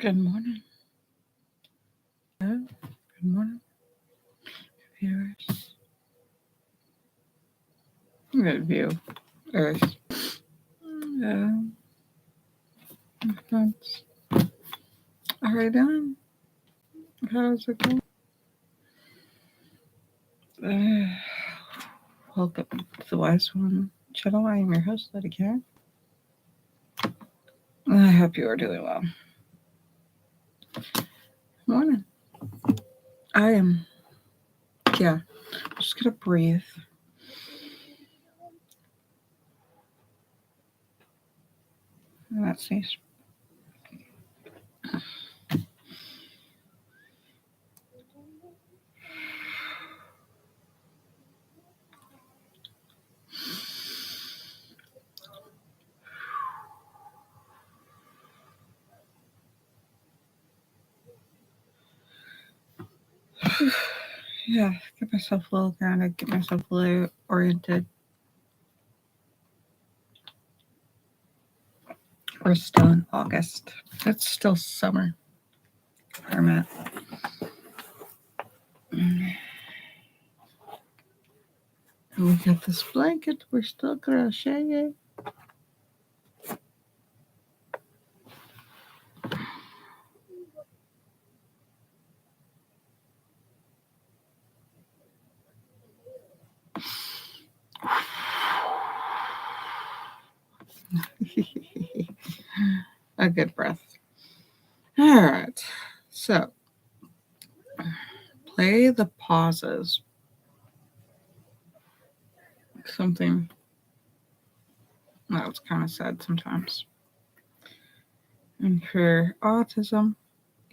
Good morning. Good morning, viewers. Good view. Earth. Yeah. Friends. How are you doing? How's it going? Welcome to the Wise One channel. I am your host, Lady Caren. I hope you are doing well. Morning. I am. Yeah. Just gonna breathe. And that sneeze. Yeah, get myself a little grounded, get myself a little oriented. We're still in August. It's still summer where I'm at. And we got this blanket. We're still crocheting. A good breath. All right. So play the pauses. Something that was kind of sad sometimes. And for autism,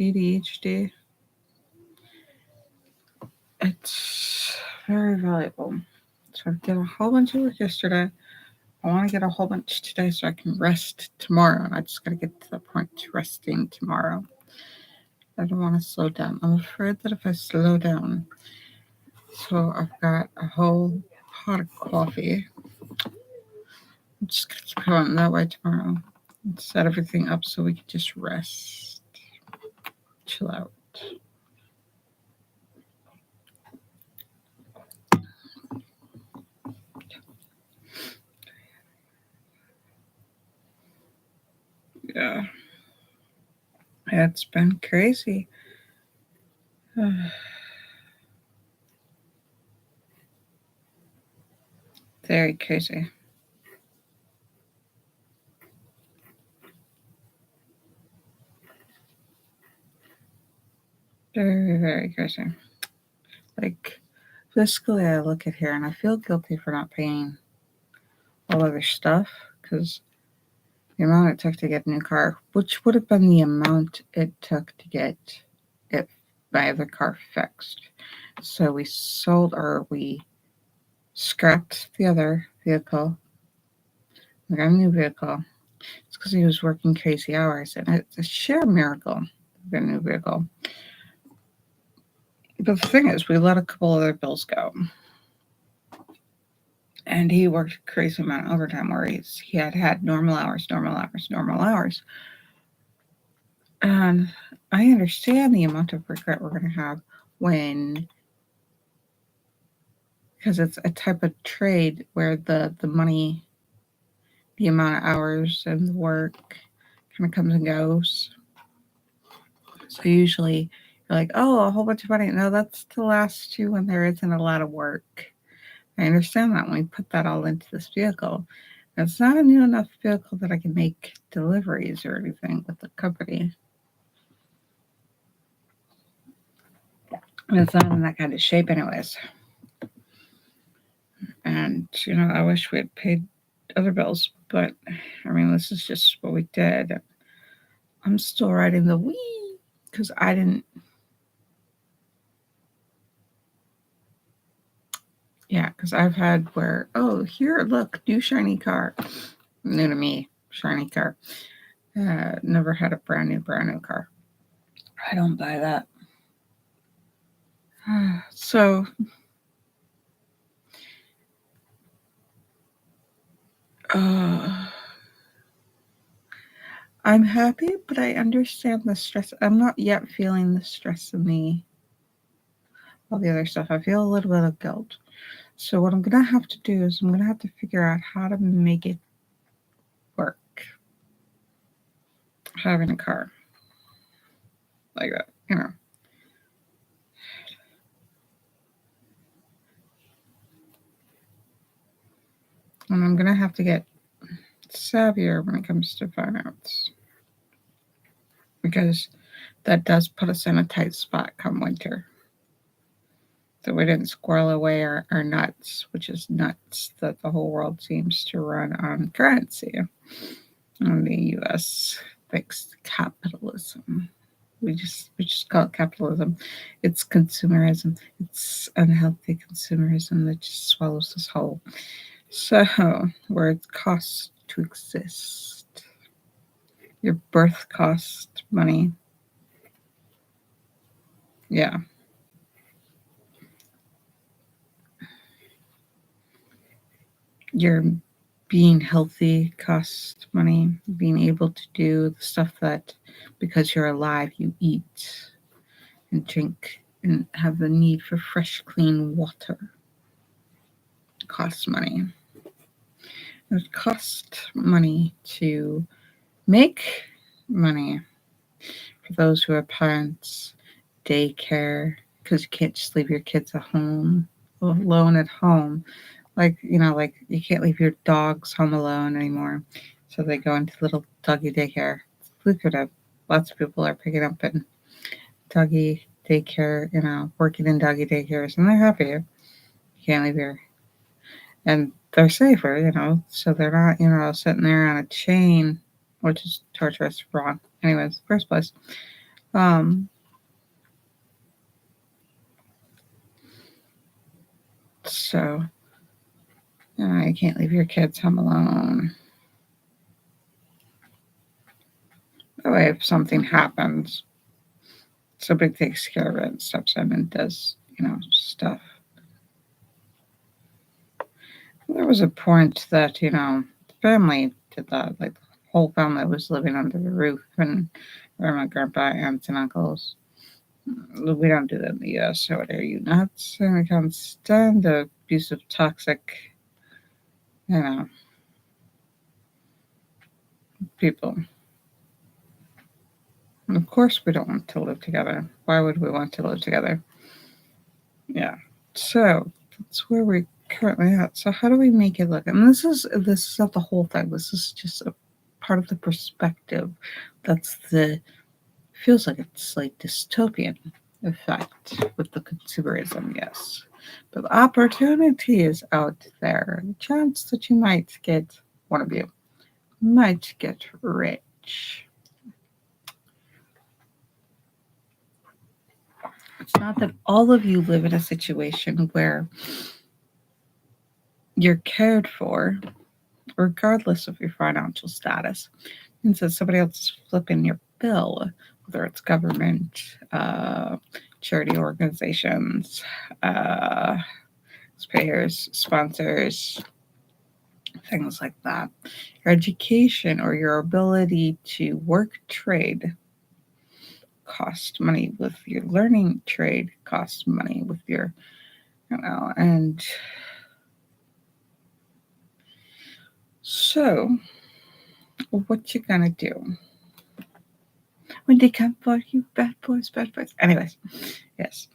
ADHD, it's very valuable. So I did a whole bunch of work yesterday. I want to get a whole bunch today so I can rest tomorrow. And I just got to get to the point to resting tomorrow. I don't want to slow down. I'm afraid that if I slow down, so I've got a whole pot of coffee. I'm just going to keep going that way tomorrow. And set everything up so we can just rest, chill out. Yeah. It's been crazy. Very crazy. Very, very crazy. Like, fiscally, I look at here and I feel guilty for not paying all other stuff because the amount it took to get a new car, which would have been the amount it took to get my other car fixed. So we scrapped the other vehicle. We got a new vehicle. It's because he was working crazy hours, and it's a sheer miracle to get a new vehicle. But the thing is, we let a couple other bills go. And he worked a crazy amount of overtime where he had normal hours. And I understand the amount of regret we're going to have because it's a type of trade where the money, the amount of hours and the work kind of comes and goes. So usually you're like, oh, a whole bunch of money. No, that's to last you when there isn't a lot of work. I understand that when we put that all into this vehicle. It's not a new enough vehicle that I can make deliveries or anything with the company. It's not in that kind of shape anyways. And, I wish we had paid other bills, but, this is just what we did. I'm still riding the Wii because I didn't. Yeah, because I've had where, oh, here, look, new shiny car. New to me, shiny car. Never had a brand new car. I don't buy that. So, I'm happy, but I understand the stress. I'm not yet feeling the stress and all the other stuff. I feel a little bit of guilt. So what I'm going to have to do is I'm going to have to figure out how to make it work. Having a car like that, And I'm going to have to get savvier when it comes to finance. Because that does put us in a tight spot come winter. So we didn't squirrel away our nuts, which is nuts that the whole world seems to run on currency. And the U.S. thinks capitalism. We just call it capitalism. It's consumerism. It's unhealthy consumerism that just swallows us whole. So, where it costs to exist, your birth cost money. Yeah. Your being healthy costs money. Being able to do the stuff that, because you're alive, you eat and drink and have the need for fresh, clean water costs money. It costs money to make money for those who are parents, daycare, because you can't just leave your kids at home, alone at home. Like you can't leave your dogs home alone anymore. So they go into little doggy daycare. It's lucrative. Lots of people are picking up in doggy daycare, working in doggy daycares, and they're happy. You can't leave your, and they're safer, so they're not, sitting there on a chain, which is torturous, wrong. Anyways, first place. So, you can't leave your kids home alone. That way, if something happens, somebody takes care of it and steps in and does, stuff. There was a point that, the family did that. Like, the whole family was living under the roof, and my grandpa, aunts, and uncles. We don't do that in the U.S. So, what are you nuts? And I can't stand the abusive, toxic, people. And of course, we don't want to live together. Why would we want to live together? Yeah. So that's where we're currently at. So how do we make it look? And this is not the whole thing. This is just a part of the perspective. That's feels like it's like dystopian effect with the consumerism, yes. But the opportunity is out there. The chance that you might get, one of you, might get rich. It's not that all of you live in a situation where you're cared for, regardless of your financial status. And so somebody else is flipping your bill, whether it's government, charity organizations, payers, sponsors, things like that. Your education or your ability to work trade cost money. With your learning trade costs money. With your, and so what you gonna do when they come for you, bad boys, bad boys? Anyways, yes.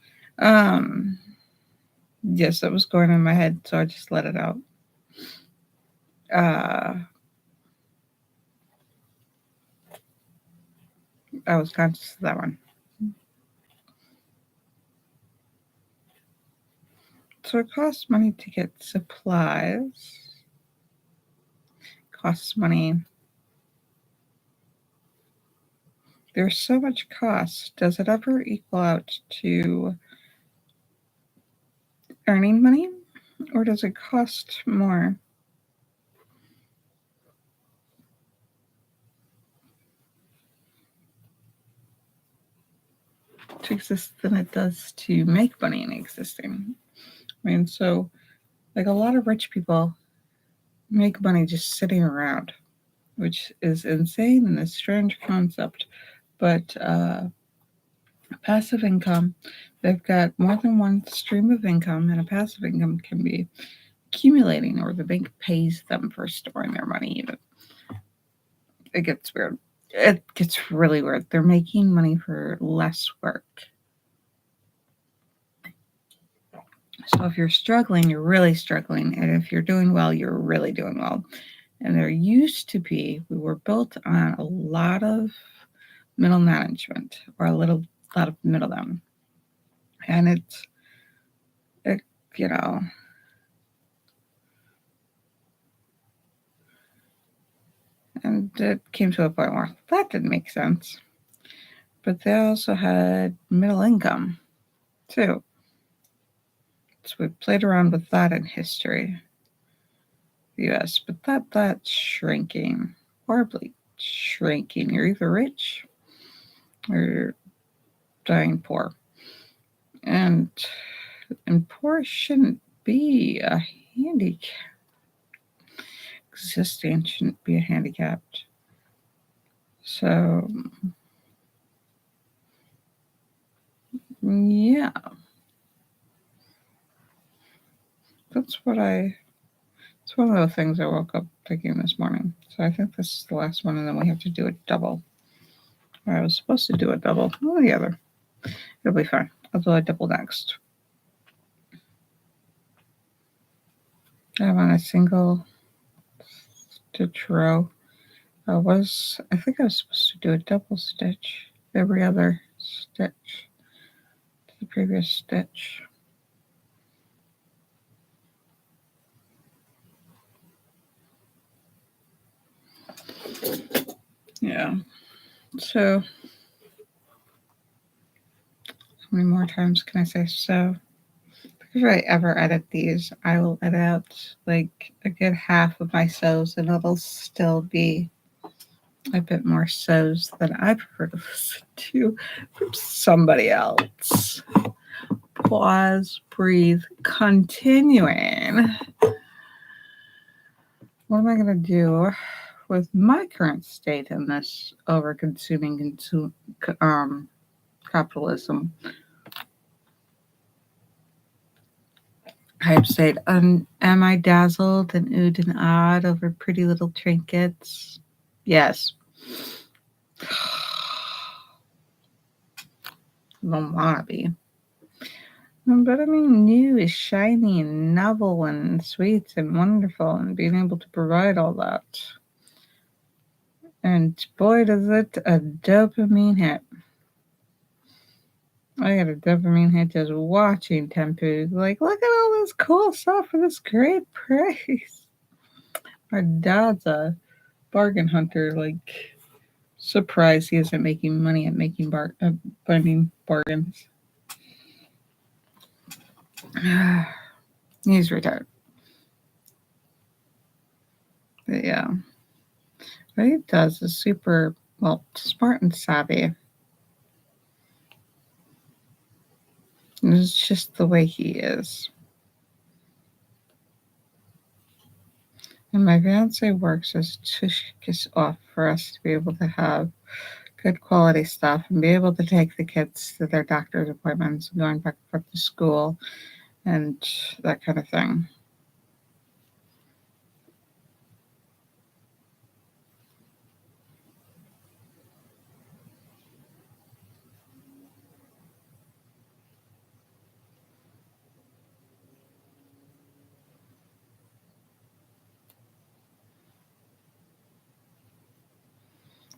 Yes, that was going in my head, so I just let it out. I was conscious of that one. So it costs money to get supplies. Costs money. There's so much cost. Does it ever equal out to earning money? Or does it cost more? To exist than it does to make money in existing. I mean, so like a lot of rich people make money just sitting around. which is insane and a strange concept. But passive income, they've got more than one stream of income, and a passive income can be accumulating, or the bank pays them for storing their money. Even it gets weird. It gets really weird. They're making money for less work. So if you're struggling, you're really struggling. And if you're doing well, you're really doing well. And there used to be, we were built on a lot of middle management, or a lot of middlemen. And it, you know, and it came to a point where that didn't make sense. But they also had middle income too. So we played around with that in history, the US, but that's shrinking, horribly shrinking. You're either rich or you're dying poor. And poor shouldn't be a handicap. Existing shouldn't be a handicapped. So yeah, that's what it's one of the things I woke up thinking this morning. So I think this is the last one, and then we have to do a double. I was supposed to do a double. Oh, the other. It'll be fine. I'll do a double next. I'm on a single stitch row. I think I was supposed to do a double stitch every other stitch to the previous stitch. Yeah. So how many more times can I say so? If I ever edit these, I will edit out like a good half of my sews, and it'll still be a bit more sews than I prefer to listen to from somebody else. Pause, breathe, continuing. What am I going to do with my current state in this over-consuming capitalism? Hype state. Am I dazzled and oohed and awed over pretty little trinkets? Yes. Don't want to be. But I mean, new is shiny and novel and sweet and wonderful, and being able to provide all that. And boy, does it a dopamine hit. I got a dopamine hit just watching Tempu. Like, look at all this cool stuff for this great price. Our dad's a bargain hunter. Like, surprised he isn't making money at finding bargains. He's retired. But yeah. What he does is super, smart and savvy. And it's just the way he is. And my fiance works as tush off for us to be able to have good quality stuff and be able to take the kids to their doctor's appointments, going back and forth to school, and that kind of thing.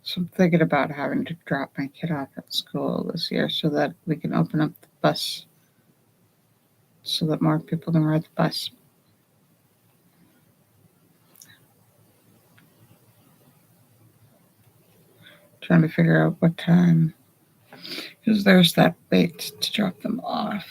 So I'm thinking about having to drop my kid off at school this year so that we can open up the bus so that more people can ride the bus. Trying to figure out what time, because there's that wait to drop them off.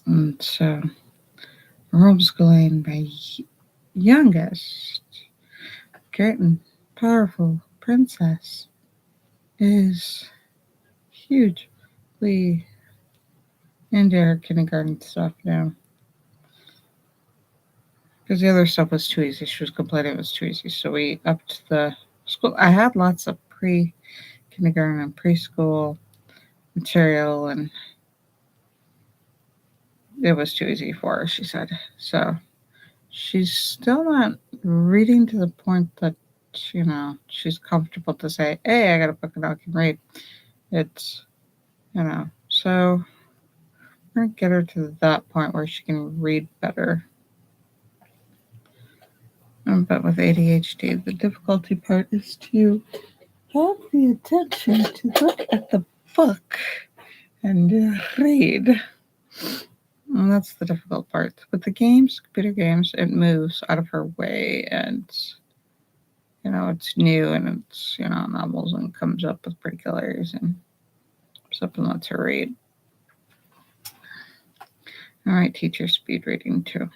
And so homeschooling my youngest, great and powerful princess is hugely into her kindergarten stuff now. Because the other stuff was too easy. She was complaining it was too easy. So we upped the school. I had lots of kindergarten and preschool material, and it was too easy for her, she said. So she's still not reading to the point that, she's comfortable to say, hey, I got a book and I can read. It's, so we're going to get her to that point where she can read better. But with ADHD, the difficulty part is to have the attention to look at the book and read. And that's the difficult part. With the games, computer games, it moves out of her way, and it's new, and it's novels, and comes up with pretty colors and something lets her read. All right, teacher speed reading too.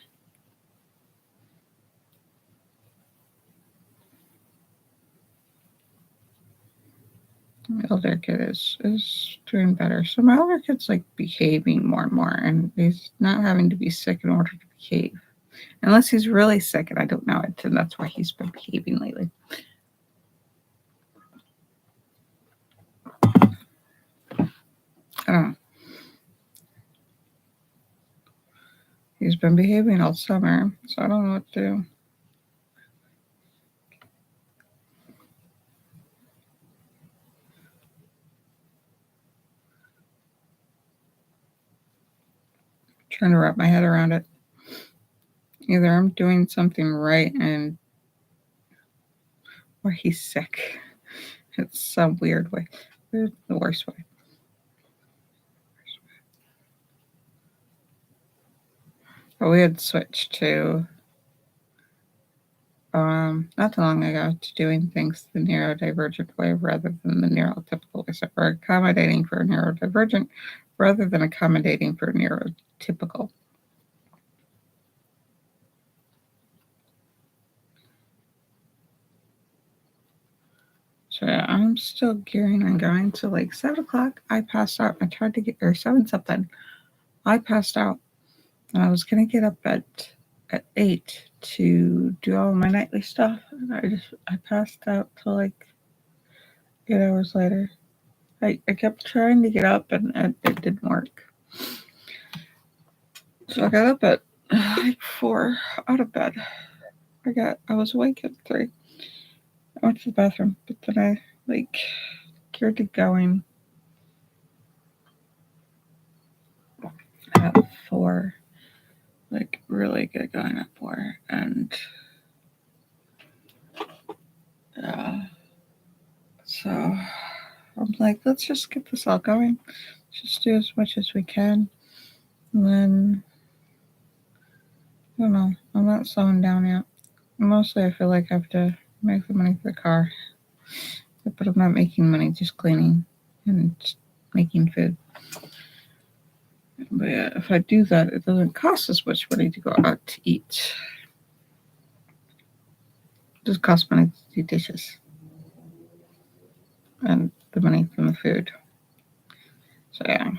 My older kid is doing better. So my older kid's like behaving more and more, and he's not having to be sick in order to behave. Unless he's really sick, and I don't know it, and that's why he's been behaving lately. I don't know. He's been behaving all summer, so I don't know what to do. Trying to wrap my head around it. Either I'm doing something right or he's sick. It's some weird way. It's the worst way. But we had switched to not too long ago to doing things the neurodivergent way rather than the neurotypical way. So we're accommodating for neurodivergent rather than accommodating for neurotypical. So yeah, I'm still gearing and going. So like 7 o'clock, I passed out. I tried to get, or 7 something, I passed out. And I was going to get up at 8 to do all my nightly stuff. And I passed out till like 8 hours later. I kept trying to get up and it didn't work. So I got up at like 4 out of bed. I was awake at 3. I went to the bathroom, but then I geared to going at 4. Really get going at 4. And so I'm like, let's just get this all going. Just do as much as we can. And then, I don't know, I'm not slowing down yet. Mostly I feel like I have to make the money for the car. But I'm not making money, just cleaning and making food. But yeah, if I do that, it doesn't cost as much money to go out to eat. It just costs money to do dishes. And the money from the food. So yeah.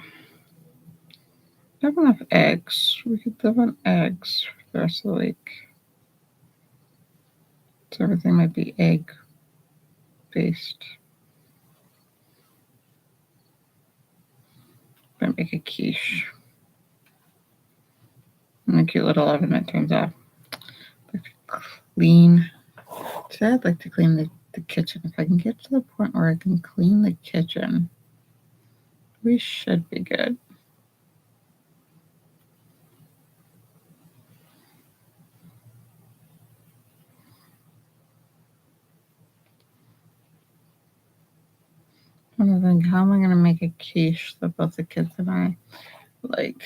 I have enough eggs. We could live on eggs for the rest of the week. So everything might be egg based. Might make a quiche. And a cute little oven that turns off. Like to clean. Today I'd like to clean the kitchen. If I can get to the point where I can clean the kitchen, we should be good. I'm thinking, how am I going to make a quiche that both the kids and I like?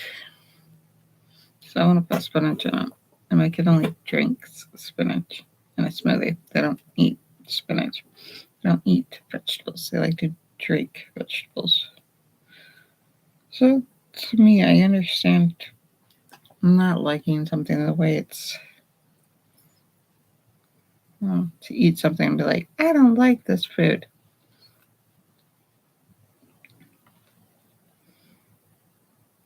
So I want to put spinach in it. And my kid only drinks spinach in a smoothie. They don't eat spinach. They don't eat vegetables. They like to drink vegetables. So to me, I understand not liking something the way it's to eat something and be like, I don't like this food.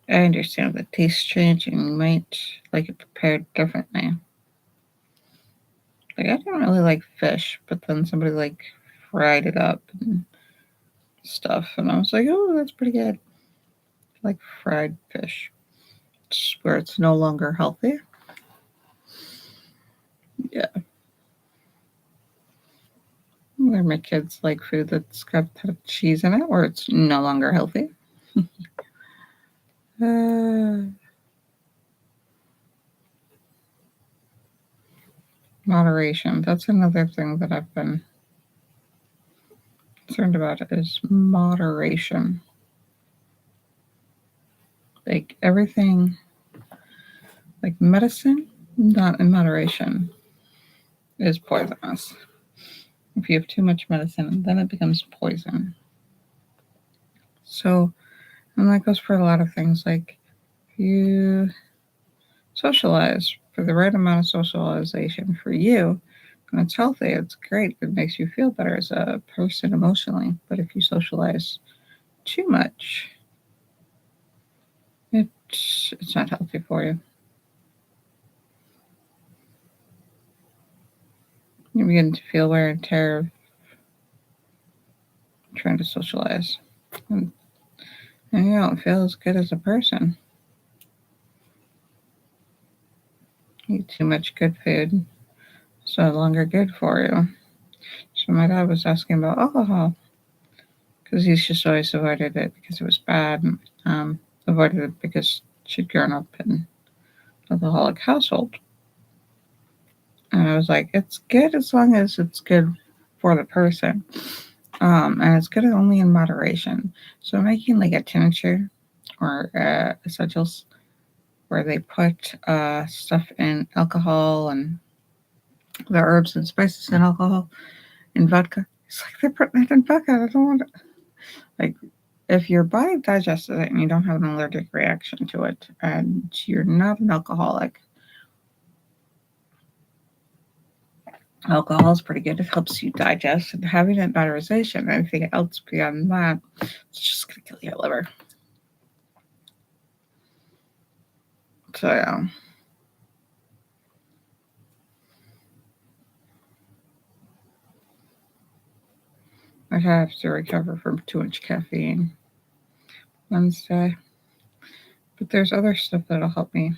I understand the taste change and you might like it prepared differently. Like I don't really like fish, but then somebody like fried it up and stuff, and I was like, oh, that's pretty good. Like fried fish, where it's no longer healthy. Yeah. Where my kids like food that's got a ton of cheese in it, where it's no longer healthy. Moderation. That's another thing that I've been concerned about is moderation. Like everything, like medicine, not in moderation, is poisonous. If you have too much medicine, then it becomes poison. So, and that goes for a lot of things. Like you socialize for the right amount of socialization for you, and it's healthy, it's great, it makes you feel better as a person emotionally. But if you socialize too much, it's not healthy for you. You begin to feel wear and tear of trying to socialize, and, and you don't feel as good as a person. You eat too much good food, it's no longer good for you. So my dad was asking about alcohol because he's just always avoided it because it was bad. Avoided it because she'd grown up in an alcoholic household. And I was like, it's good as long as it's good for the person. And it's good only in moderation. So making like a tincture or essentials where they put stuff in alcohol and the herbs and spices in alcohol in vodka. It's like they're putting it in vodka. I don't want it. Like if your body digests it and you don't have an allergic reaction to it and you're not an alcoholic, alcohol is pretty good. It helps you digest, and having it moderation. Anything else beyond that, it's just gonna kill your liver. So yeah. I have to recover from too much caffeine Wednesday. But there's other stuff that'll help me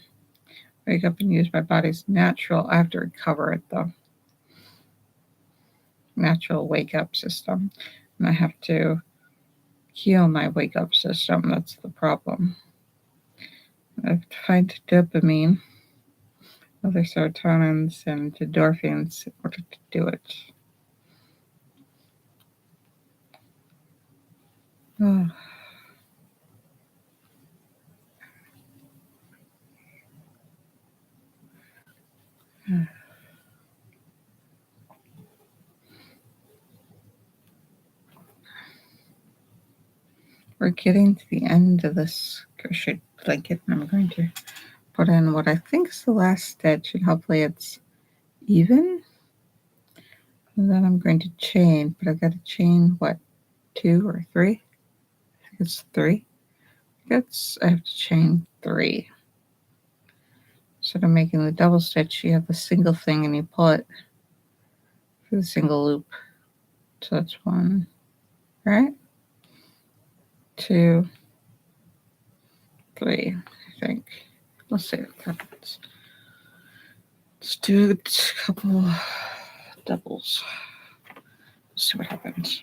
wake up and use my body's natural. I have to recover it though. Natural wake up system. And I have to heal my wake up system. That's the problem. I have to find dopamine, other serotonins, and endorphins in order to do it. Oh. We're getting to the end of this crochet blanket, and I'm going to put in what I think is the last stitch, and hopefully it's even. And then I'm going to chain, but I've got to chain what, 2 or 3? I think it's 3. I have to chain 3. Instead of making the double stitch, you have the single thing and you pull it through the single loop. So that's 1, right? 2, 3, I think. Let's see what happens. Let's do a couple doubles. Let's see what happens.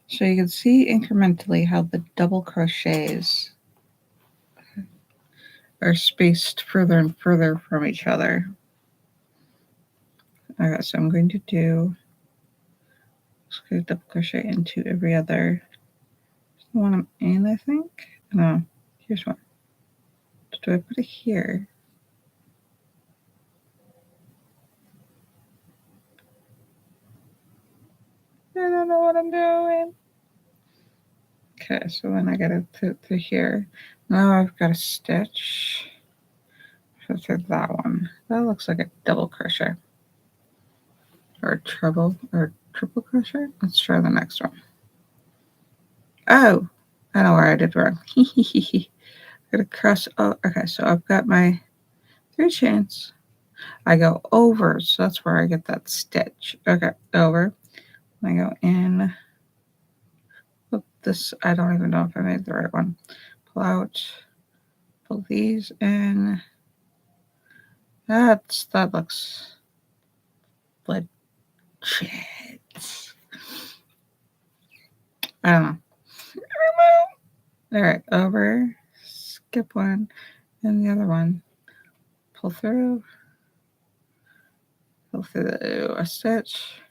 So you can see incrementally how the double crochets are spaced further and further from each other. Okay, so I'm going to do double crochet into every other one I'm in, I think. No, here's one. Do I put it here? I don't know what I'm doing. Okay, so then I got to put through here. Now I've got a stitch for go through that one. That looks like a double crochet. Or a treble or triple crochet. Let's try the next one. Oh, I know where I did wrong. Gonna cross. Oh, okay. So I've got my 3 chains. I go over, so that's where I get that stitch. Okay, over. I go in. Look, this, I don't even know if I made the right one. Pull out. Pull these in. That looks legit. I don't know. All right, over. Skip one, and the other one. Pull through a stitch,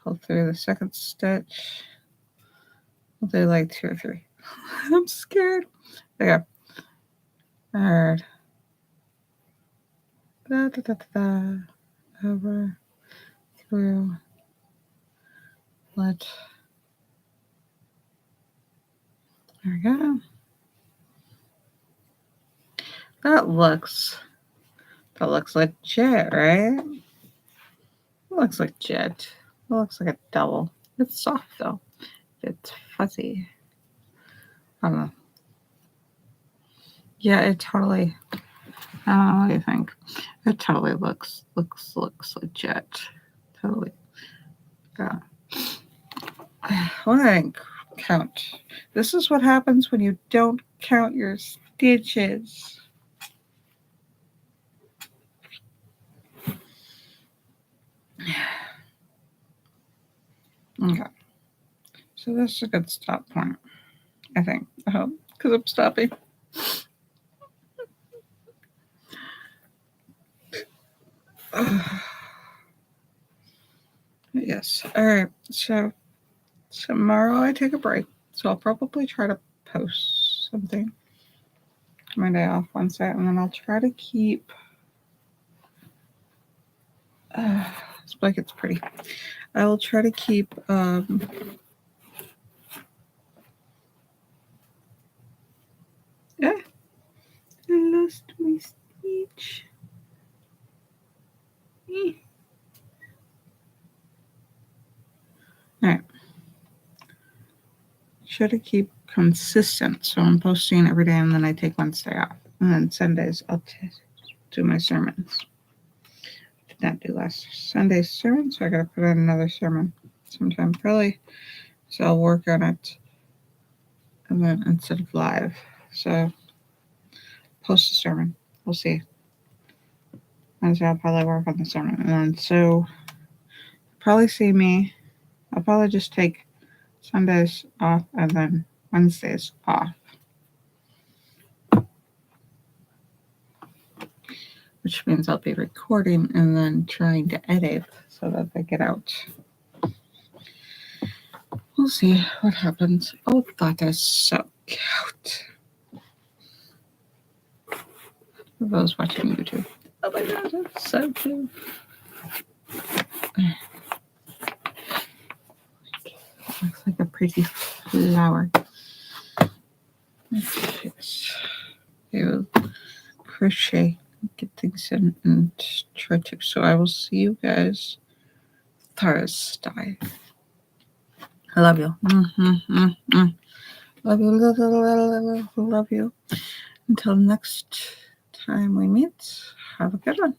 pull through the second stitch. We'll do like 2 or 3. I'm scared. There you go. All right. Da, da, da, da, da. Over, through, let. There we go. That looks legit, right? It looks legit. It looks like a double. It's soft though. It's fuzzy. I don't know. Yeah, it totally. I don't know what you think. It totally looks legit. Totally. Yeah. What I count. This is what happens when you don't count your stitches. Okay. So this is a good stop point, I think. I hope, because I'm stopping. Yes. All right. So tomorrow I take a break. So I'll probably try to post something my day off Wednesday, and then I'll try to keep. This blanket's pretty. I will try to keep. Yeah. I lost my stitch. All right. Try to keep consistent. So I'm posting every day, and then I take Wednesday off. And then Sundays, I'll do my sermons. Did not do last Sunday's sermon, so I got to put in another sermon sometime probably. So I'll work on it, and then instead of live. So post a sermon. We'll see. Wednesday, I'll probably work on the sermon. And then so probably see me. I'll probably just take Sundays off and then Wednesdays off. Which means I'll be recording and then trying to edit so that they get out. We'll see what happens. Oh, that is so cute. For those watching YouTube. Oh my god, it's so cute. Looks like a pretty flower. I will crochet, get things in, and try to. So I will see you guys Thursday. I love you. Love you. Love you. Until next time we meet, have a good one.